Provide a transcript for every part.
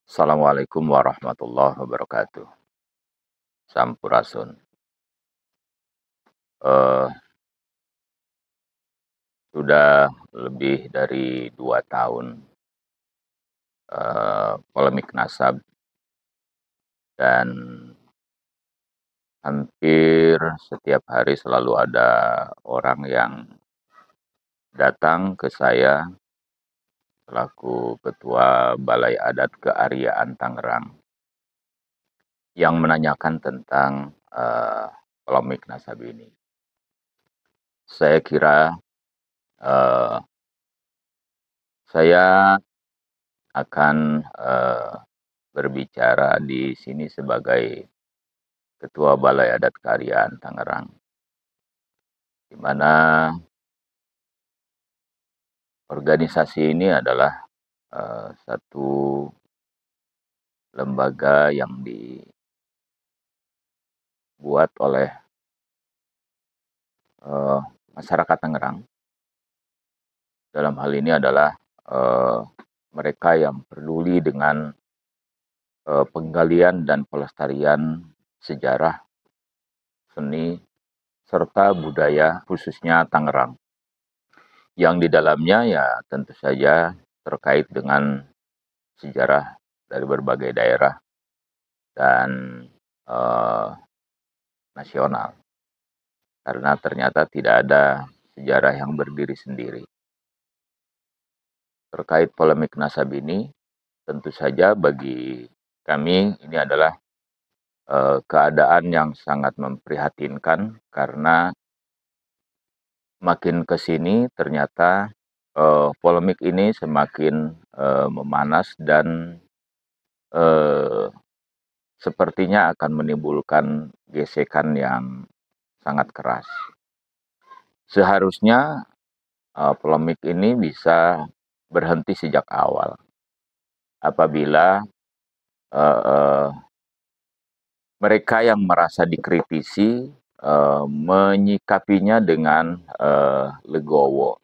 Assalamualaikum warahmatullahi wabarakatuh. Sampurasun. Eee, sudah lebih dari 2 tahun, polemik nasab dan hampir setiap hari selalu ada orang yang datang ke saya selaku Ketua Balai Adat Keariaan Tangerang yang menanyakan tentang, polemik nasab ini. Saya kira, eee, saya akan, berbicara di sini sebagai Ketua Balai Adat Keariaan Tangerang, di mana organisasi ini adalah, satu lembaga yang dibuat oleh, eee, masyarakat Tangerang. Dalam hal ini adalah, eee, mereka yang peduli dengan, penggalian dan pelestarian sejarah, seni, serta budaya khususnya Tangerang. Yang di dalamnya ya tentu saja terkait dengan sejarah dari berbagai daerah dan, eee, nasional. Karena ternyata tidak ada sejarah yang berdiri sendiri. Terkait polemik nasab ini, tentu saja bagi kami ini adalah, keadaan yang sangat memprihatinkan karena makin ke sini ternyata, polemik ini semakin, memanas dan, eee, sepertinya akan menimbulkan gesekan yang sangat keras. Seharusnya, polemik ini bisa berhenti sejak awal, apabila, eee, mereka yang merasa dikritisi, menyikapinya dengan, legowo,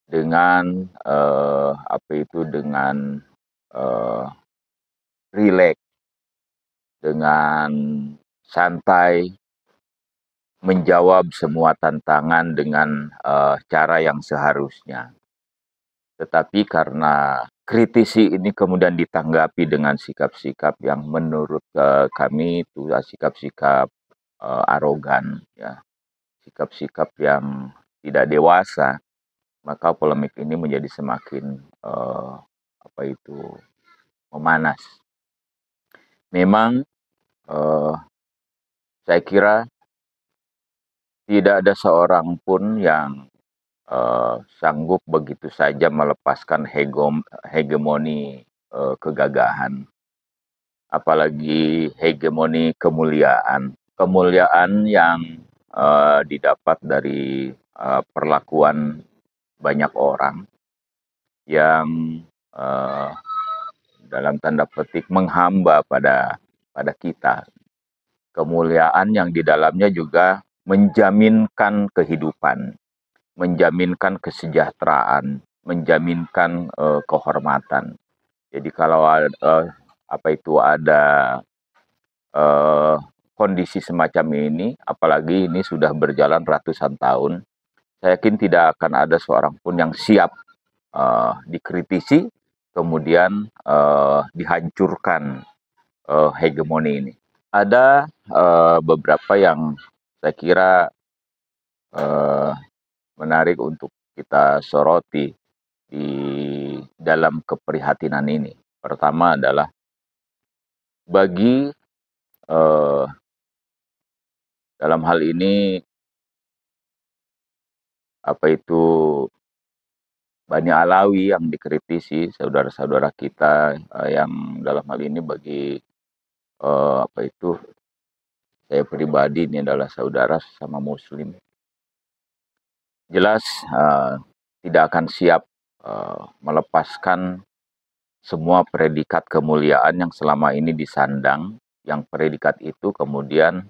dengan, dengan, eee, rileks, dengan santai, menjawab semua tantangan dengan, cara yang seharusnya. Tetapi karena kritisi ini kemudian ditanggapi dengan sikap-sikap yang menurut, kami itu sikap-sikap, arogan ya, sikap-sikap yang tidak dewasa, maka polemik ini menjadi semakin, memanas. Memang, eee, saya kira tidak ada seorang pun yang, sanggup begitu saja melepaskan hegemoni, kegagahan, apalagi hegemoni kemuliaan. Kemuliaan yang, didapat dari, perlakuan banyak orang yang, eee, dalam tanda petik menghamba pada kita. Kemuliaan yang di dalamnya juga menjaminkan kehidupan, menjaminkan kesejahteraan, menjaminkan, kehormatan. Jadi kalau ada, eee, kondisi semacam ini, apalagi ini sudah berjalan ratusan tahun, saya yakin tidak akan ada seorang pun yang siap, dikritisi, kemudian, dihancurkan, hegemoni ini. Ada, beberapa yang saya kira, eee, menarik untuk kita soroti di dalam keprihatinan ini. Pertama adalah bagi, eee, dalam hal ini, apa itu, Bani Alawi yang dikritisi, saudara-saudara kita, yang dalam hal ini bagi, saya pribadi ini adalah saudara sesama muslim. Jelas, tidak akan siap, melepaskan semua predikat kemuliaan yang selama ini disandang, yang predikat itu kemudian,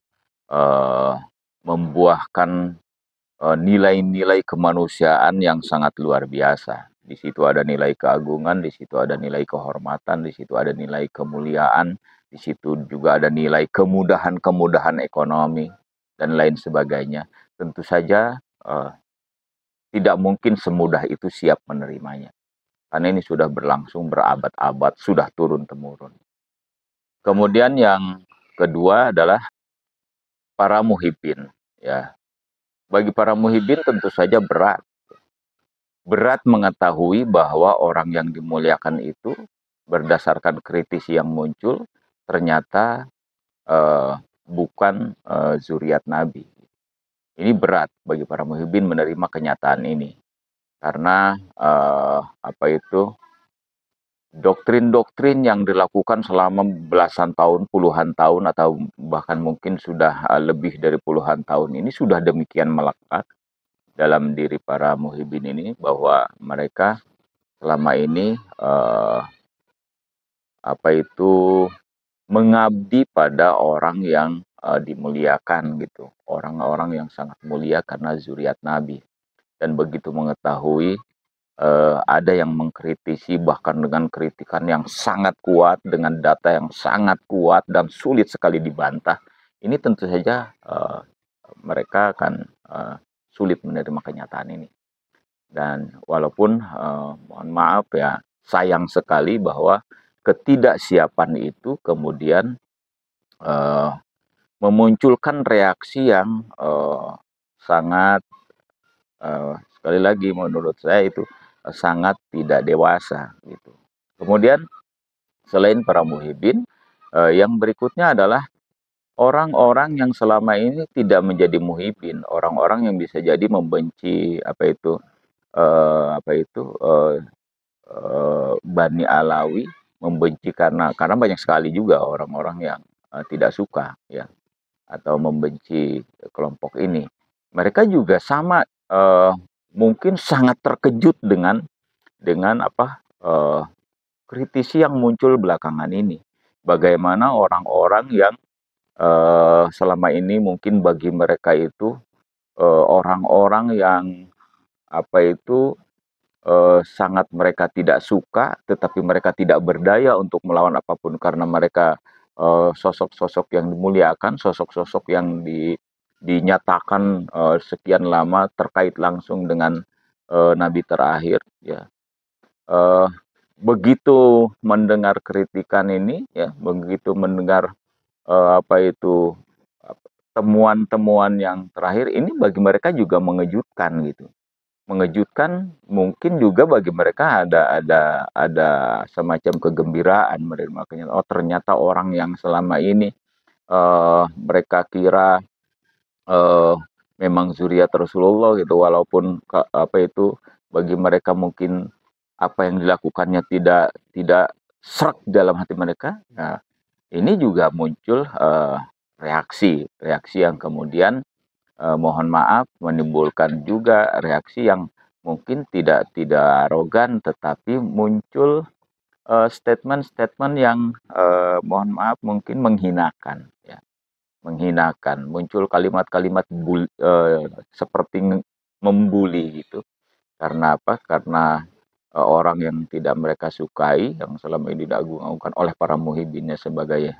eee, membuahkan, nilai-nilai kemanusiaan yang sangat luar biasa. Di situ ada nilai keagungan, di situ ada nilai kehormatan, di situ ada nilai kemuliaan, di situ juga ada nilai kemudahan-kemudahan ekonomi dan lain sebagainya. Tentu saja tidak mungkin semudah itu siap menerimanya. Karena ini sudah berlangsung berabad-abad, sudah turun-temurun. Kemudian yang kedua adalah para muhibbin. Ya, bagi para muhibbin tentu saja berat. Berat mengetahui bahwa orang yang dimuliakan itu berdasarkan kritisi yang muncul ternyata bukan zuriat Nabi. Ini berat bagi para muhibbin menerima kenyataan ini karena doktrin-doktrin yang dilakukan selama belasan tahun, puluhan tahun, atau bahkan mungkin sudah lebih dari puluhan tahun ini sudah demikian melekat dalam diri para muhibbin ini bahwa mereka selama ini mengabdi pada orang yang dimuliakan gitu, orang-orang yang sangat mulia karena zuriat Nabi. Dan begitu mengetahui ada yang mengkritisi bahkan dengan kritikan yang sangat kuat, dengan data yang sangat kuat dan sulit sekali dibantah, ini tentu saja mereka akan sulit menerima kenyataan ini. Dan walaupun mohon maaf ya, sayang sekali bahwa ketidaksiapan itu kemudian memunculkan reaksi yang sangat sekali lagi menurut saya itu sangat tidak dewasa gitu. Kemudian selain para muhibbin, yang berikutnya adalah orang-orang yang selama ini tidak menjadi muhibbin, orang-orang yang bisa jadi membenci Bani Alawi, membenci karena banyak sekali juga orang-orang yang tidak suka ya atau membenci kelompok ini. Mereka juga sama mungkin sangat terkejut dengan kritisi yang muncul belakangan ini. Bagaimana orang-orang yang selama ini mungkin bagi mereka itu orang-orang yang sangat mereka tidak suka, tetapi mereka tidak berdaya untuk melawan apapun karena mereka sosok-sosok yang dimuliakan, sosok-sosok yang dinyatakan sekian lama terkait langsung dengan Nabi terakhir. Ya, begitu mendengar kritikan ini, ya, begitu mendengar temuan-temuan yang terakhir ini bagi mereka juga mengejutkan gitu. Mengejutkan mungkin juga bagi mereka ada semacam kegembiraan menerima kenyataan. Oh, ternyata orang yang selama ini mereka kira memang zuriat Rasulullah gitu, walaupun bagi mereka mungkin apa yang dilakukannya tidak serak dalam hati mereka. Nah, ini juga muncul reaksi yang kemudian mohon maaf menimbulkan juga reaksi yang mungkin tidak arogan, tetapi muncul statement-statement yang mohon maaf mungkin menghinakan, ya, menghinakan. Muncul kalimat-kalimat seperti membuli gitu. Karena apa? Karena orang yang tidak mereka sukai, yang selama ini diagung-agungkan oleh para muhibbinnya sebagai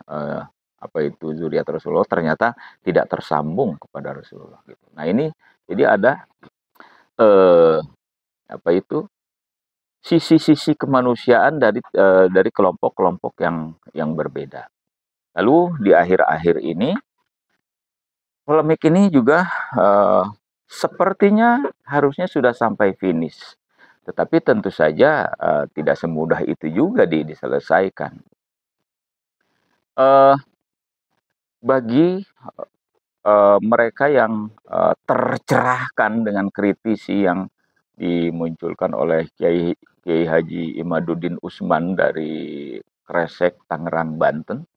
zuriat Rasulullah, ternyata tidak tersambung kepada Rasulullah gitu. Nah, ini jadi ada sisi-sisi kemanusiaan dari kelompok-kelompok yang berbeda. Lalu di akhir-akhir ini polemik ini juga sepertinya harusnya sudah sampai finish. Tetapi tentu saja tidak semudah itu juga diselesaikan. Bagi mereka yang tercerahkan dengan kritisi yang dimunculkan oleh Kiai Haji Imaduddin Usman dari Kresek, Tangerang, Banten,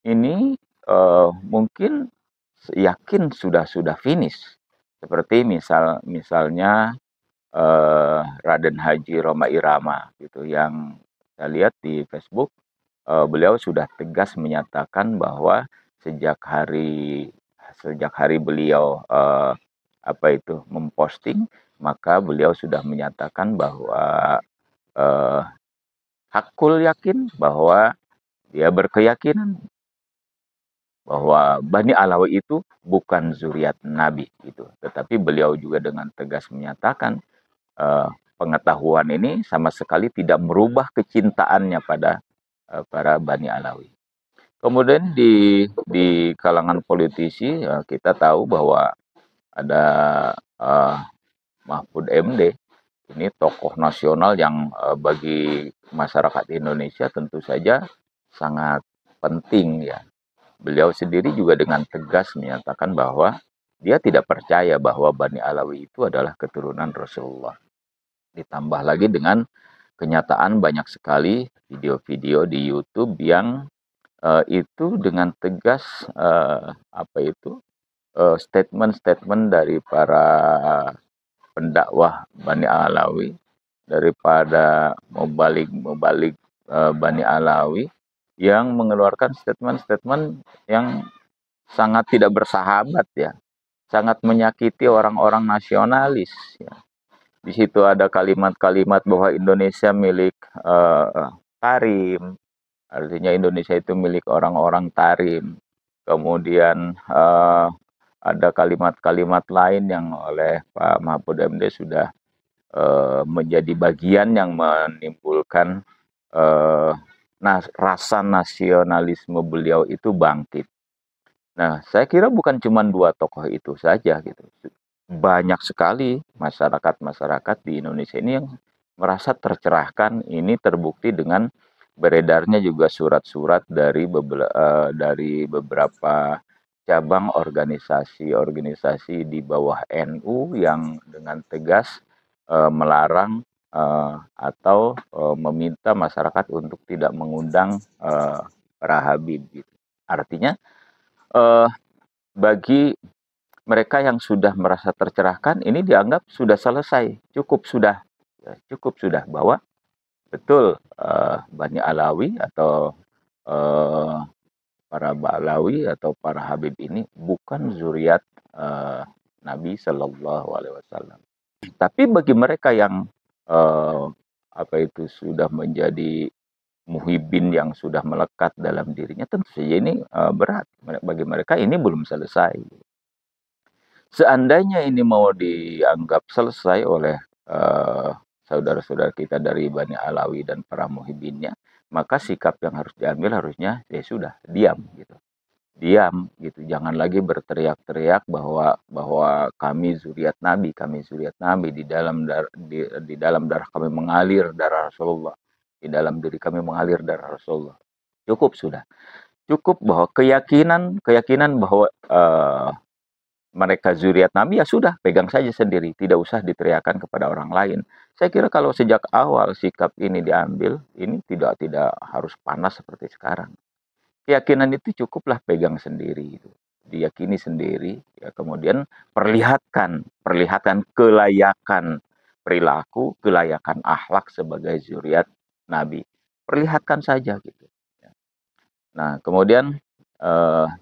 ini mungkin yakin sudah finish. Seperti misalnya Raden Haji Roma Irama gitu, yang saya lihat di Facebook beliau sudah tegas menyatakan bahwa sejak hari beliau memposting maka beliau sudah menyatakan bahwa eh, hakul yakin, bahwa dia berkeyakinan bahwa Bani Alawi itu bukan zuriat Nabi gitu. Tetapi beliau juga dengan tegas menyatakan eh, pengetahuan ini sama sekali tidak merubah kecintaannya pada para Bani Alawi. Kemudian di kalangan politisi kita tahu bahwa ada uh, Mahfud MD, ini tokoh nasional yang bagi masyarakat Indonesia tentu saja sangat penting ya. Beliau sendiri juga dengan tegas menyatakan bahwa dia tidak percaya bahwa Bani Alawi itu adalah keturunan Rasulullah. Ditambah lagi dengan kenyataan banyak sekali video-video di YouTube yang itu dengan tegas apa itu statement-statement dari para pendakwah Bani Alawi, daripada mubalik Bani Alawi yang mengeluarkan statement-statement yang sangat tidak bersahabat ya, sangat menyakiti orang-orang nasionalis ya. Di situ ada kalimat-kalimat bahwa Indonesia milik Tarim, artinya Indonesia itu milik orang-orang Tarim. Kemudian ada kalimat-kalimat lain yang oleh Pak Mahfud MD sudah menjadi bagian yang menimbulkan rasa nasionalisme beliau itu bangkit. Nah, saya kira bukan cuma dua tokoh itu saja gitu. Banyak sekali masyarakat-masyarakat di Indonesia ini yang merasa tercerahkan. Ini terbukti dengan beredarnya juga surat-surat dari beberapa cabang organisasi-organisasi di bawah NU yang dengan tegas melarang atau meminta masyarakat untuk tidak mengundang para Habib gitu. Artinya bagi mereka yang sudah merasa tercerahkan, ini dianggap sudah selesai, cukup sudah bahwa betul Bani Alawi atau para Balawi atau para Habib ini bukan zuriat Nabi Shallallahu Alaihi Wasallam. Tapi bagi mereka yang apa itu sudah menjadi muhibin yang sudah melekat dalam dirinya, tentu saja ini berat. Bagi mereka ini belum selesai. Seandainya ini mau dianggap selesai oleh saudara-saudara kita dari Bani Alawi dan para muhibinnya, maka sikap yang harus diambil harusnya ya sudah diam gitu. Diam gitu, jangan lagi berteriak-teriak bahwa kami zuriat Nabi di dalam darah kami mengalir darah Rasulullah, di dalam diri kami mengalir darah Rasulullah. Cukup sudah. Cukup bahwa keyakinan bahwa mereka zuriat Nabi, ya sudah, pegang saja sendiri, tidak usah diteriakan kepada orang lain. Saya kira kalau sejak awal sikap ini diambil, ini tidak harus panas seperti sekarang. Keyakinan itu cukuplah pegang sendiri, itu diyakini sendiri, ya kemudian perlihatkan kelayakan perilaku, kelayakan akhlak sebagai zuriat Nabi, perlihatkan saja gitu. Nah kemudian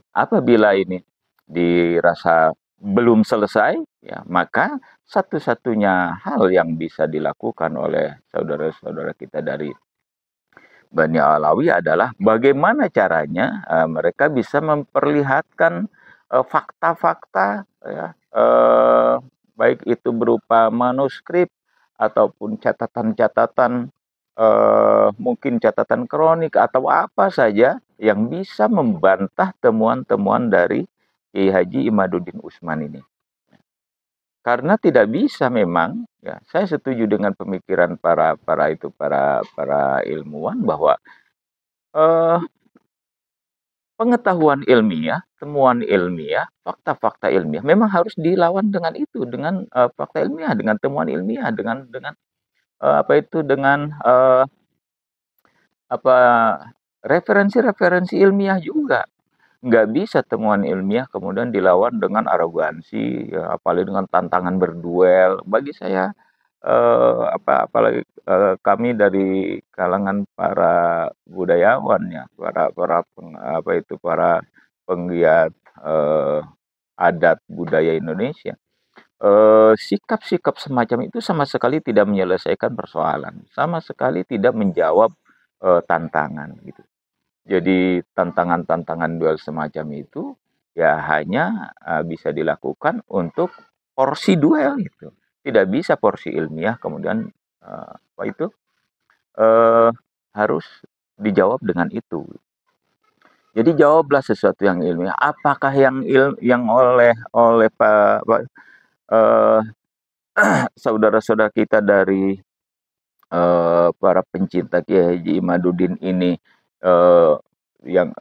apabila ini dirasa belum selesai, ya maka satu-satunya hal yang bisa dilakukan oleh saudara-saudara kita dari Bani Alawi adalah bagaimana caranya mereka bisa memperlihatkan fakta-fakta ya, baik itu berupa manuskrip ataupun catatan-catatan, mungkin catatan kronik atau apa saja yang bisa membantah temuan-temuan dari Kiai Haji Imaduddin Utsman ini. Karena tidak bisa memang, ya saya setuju dengan pemikiran para ilmuwan bahwa pengetahuan ilmiah, temuan ilmiah, fakta-fakta ilmiah memang harus dilawan dengan itu, dengan fakta ilmiah, dengan temuan ilmiah, dengan referensi-referensi ilmiah juga. Nggak bisa temuan ilmiah kemudian dilawan dengan arogansi, ya, apalagi dengan tantangan berduel. Bagi saya apalagi kami dari kalangan para budayawan ya, para penggiat adat budaya Indonesia, sikap-sikap semacam itu sama sekali tidak menyelesaikan persoalan, sama sekali tidak menjawab tantangan gitu. Jadi tantangan-tantangan duel semacam itu ya hanya bisa dilakukan untuk porsi duel gitu. Tidak bisa porsi ilmiah kemudian apa itu harus dijawab dengan itu. Jadi jawablah sesuatu yang ilmiah. Apakah yang oleh eh, saudara-saudara kita dari para pencinta Kiai Haji Imaduddin ini eh, yang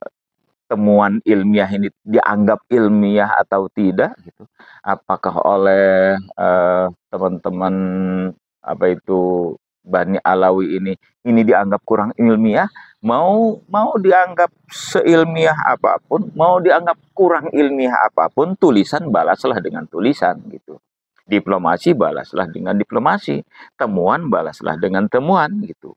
temuan ilmiah ini dianggap ilmiah atau tidak gitu. Apakah oleh teman-teman apa itu Bani Alawi ini dianggap kurang ilmiah, mau dianggap seilmiah apapun, mau dianggap kurang ilmiah apapun, tulisan balaslah dengan tulisan gitu. Diplomasi balaslah dengan diplomasi, temuan balaslah dengan temuan gitu.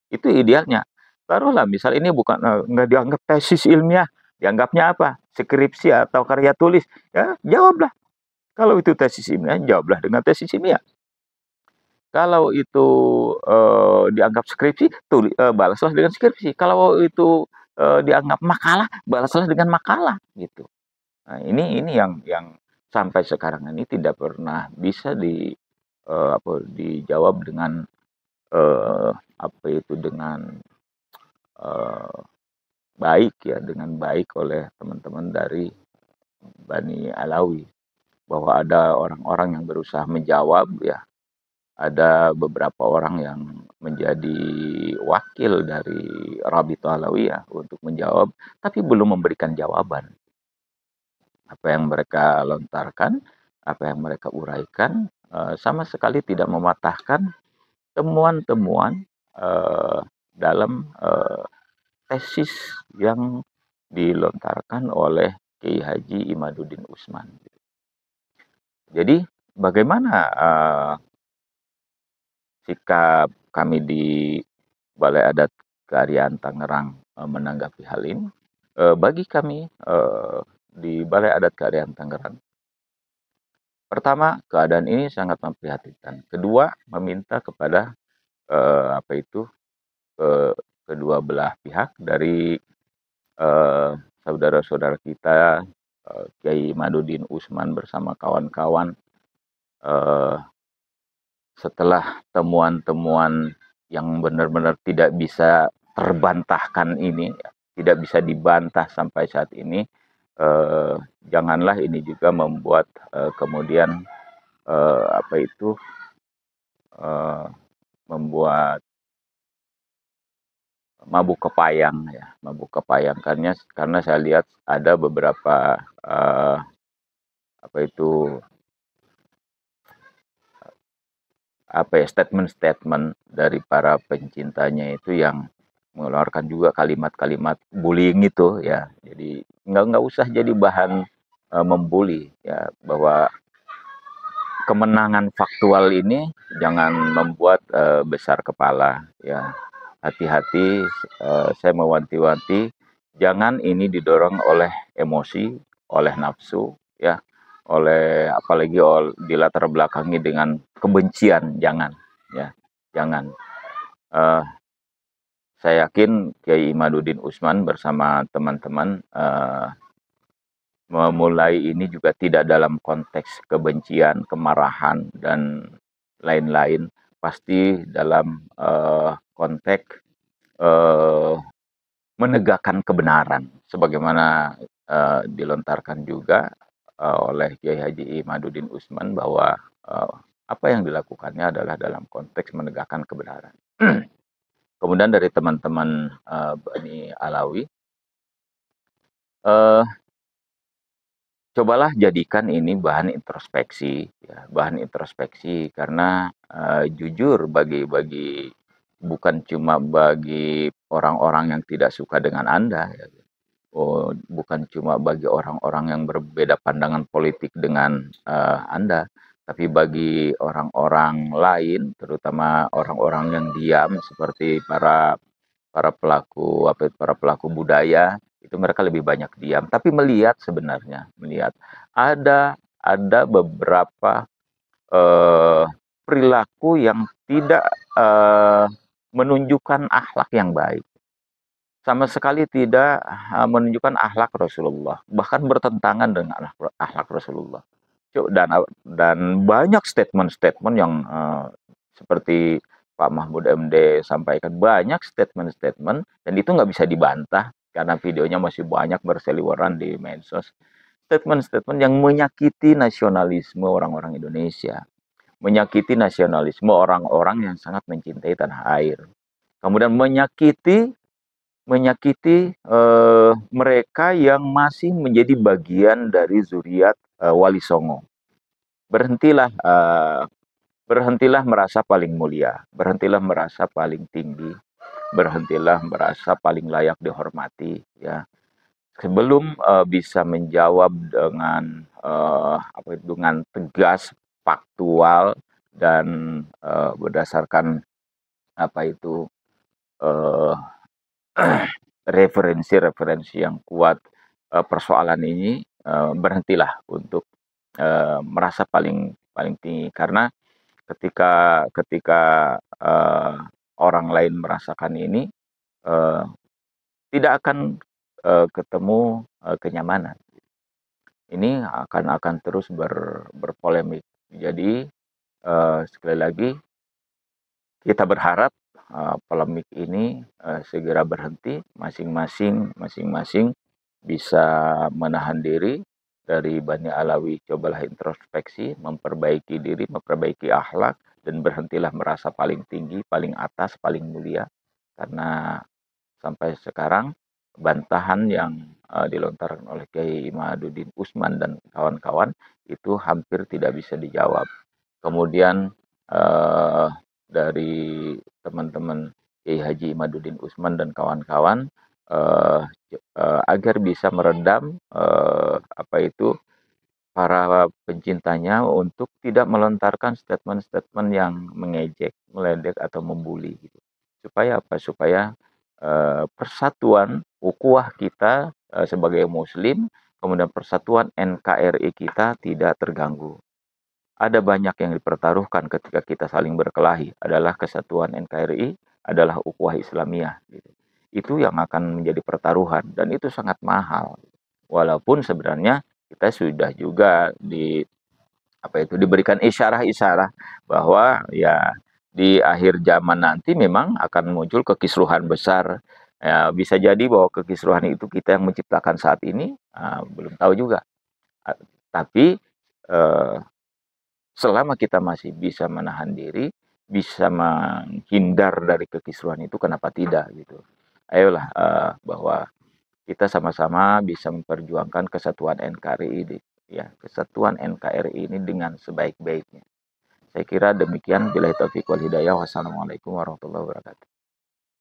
Itu idealnya. Taruhlah misal ini bukan nggak dianggap tesis ilmiah, dianggapnya apa? Skripsi atau karya tulis. Ya, jawablah. Kalau itu tesis ilmiah, jawablah dengan tesis ilmiah. Kalau itu dianggap skripsi, balaslah dengan skripsi. Kalau itu dianggap makalah, balaslah dengan makalah gitu. Nah, ini yang sampai sekarang ini tidak pernah bisa dijawab dengan apa itu dengan eh, baik ya, dengan baik oleh teman-teman dari Bani Alawi, bahwa ada orang-orang yang berusaha menjawab ya, ada beberapa orang yang menjadi wakil dari Rabithah Alawiyah untuk menjawab, tapi belum memberikan jawaban. Apa yang mereka lontarkan, apa yang mereka uraikan, sama sekali tidak mematahkan temuan-temuan dalam tesis yang dilontarkan oleh Kiai Haji Imaduddin Usman. Jadi bagaimana sikap kami di Balai Adat Kearifan Tangerang menanggapi hal ini? Bagi kami di Balai Adat Kearifan Tangerang, pertama, keadaan ini sangat memprihatinkan. Kedua, meminta kepada apa itu kedua belah pihak dari saudara-saudara kita Kiai Imaduddin Usman bersama kawan-kawan setelah temuan-temuan yang benar-benar tidak bisa terbantahkan ini, tidak bisa dibantah sampai saat ini, janganlah ini juga membuat kemudian apa itu membuat mabuk kepayang ya, mabuk kepayang karena saya lihat ada beberapa apa itu statement-statement dari para pencintanya itu yang mengeluarkan juga kalimat-kalimat bullying itu ya. Jadi nggak usah jadi bahan membuli ya, bahwa kemenangan faktual ini jangan membuat besar kepala ya. Hati-hati, saya mewanti-wanti jangan ini didorong oleh emosi, oleh nafsu ya, oleh apalagi dilatar belakangi dengan kebencian, jangan ya, jangan. Saya yakin Kiai Imaduddin Usman bersama teman-teman memulai ini juga tidak dalam konteks kebencian, kemarahan dan lain-lain, pasti dalam konteks menegakkan kebenaran, sebagaimana dilontarkan juga oleh Kiai Haji Imaduddin Usman bahwa apa yang dilakukannya adalah dalam konteks menegakkan kebenaran. Kemudian dari teman-teman Bani Alawi, cobalah jadikan ini bahan introspeksi, ya, bahan introspeksi karena jujur bagi bukan cuma bagi orang-orang yang tidak suka dengan Anda, ya. Bukan cuma bagi orang-orang yang berbeda pandangan politik dengan Anda, tapi bagi orang-orang lain, terutama orang-orang yang diam seperti para para pelaku budaya, itu mereka lebih banyak diam, tapi melihat sebenarnya, melihat ada ada beberapa perilaku yang tidak menunjukkan akhlak yang baik. Sama sekali tidak menunjukkan akhlak Rasulullah, bahkan bertentangan dengan akhlak Rasulullah. Dan banyak statement-statement yang seperti Pak Mahfud MD sampaikan, banyak statement-statement, dan itu nggak bisa dibantah karena videonya masih banyak berseliweran di medsos. Statement-statement yang menyakiti nasionalisme orang-orang Indonesia, menyakiti nasionalisme orang-orang yang sangat mencintai tanah air, kemudian menyakiti mereka yang masih menjadi bagian dari zuriat Wali Songo. Berhentilah merasa paling mulia, berhentilah merasa paling tinggi, berhentilah merasa paling layak dihormati, ya. Sebelum bisa menjawab dengan tegas, faktual, dan berdasarkan uh, referensi-referensi yang kuat persoalan ini, berhentilah untuk merasa paling paling tinggi, karena ketika orang lain merasakan ini, uh, tidak akan ketemu kenyamanan. Ini akan terus berpolemik. Jadi sekali lagi kita berharap polemik ini segera berhenti, masing-masing bisa menahan diri dari Bani Alawi. Cobalah introspeksi, memperbaiki diri, memperbaiki akhlak, dan berhentilah merasa paling tinggi, paling atas, paling mulia. Karena sampai sekarang bantahan yang dilontarkan oleh Kiai Imaduddin Usman dan kawan-kawan itu hampir tidak bisa dijawab. Kemudian dari teman-teman Kiai Haji Imaduddin Usman dan kawan-kawan, agar bisa meredam para pencintanya untuk tidak melontarkan statement-statement yang mengejek, meledek, atau membuli gitu. Supaya apa? Supaya persatuan ukhuwah kita sebagai muslim, kemudian persatuan NKRI kita tidak terganggu. Ada banyak yang dipertaruhkan ketika kita saling berkelahi, adalah kesatuan NKRI, adalah ukhuwah Islamiyah gitu. Itu yang akan menjadi pertaruhan, dan itu sangat mahal. Walaupun sebenarnya kita sudah juga diberikan isyarah-isyarah bahwa ya di akhir zaman nanti memang akan muncul kekisruhan besar. Ya, bisa jadi bahwa kekisruhan itu kita yang menciptakan saat ini, belum tahu juga. Tapi selama kita masih bisa menahan diri, bisa menghindar dari kekisruhan itu, kenapa tidak gitu. Ayolah bahwa kita sama-sama bisa memperjuangkan kesatuan NKRI ini, ya, kesatuan NKRI ini dengan sebaik-baiknya. Saya kira demikian. Billahi taufiq wal hidayah. Wassalamualaikum warahmatullahi wabarakatuh.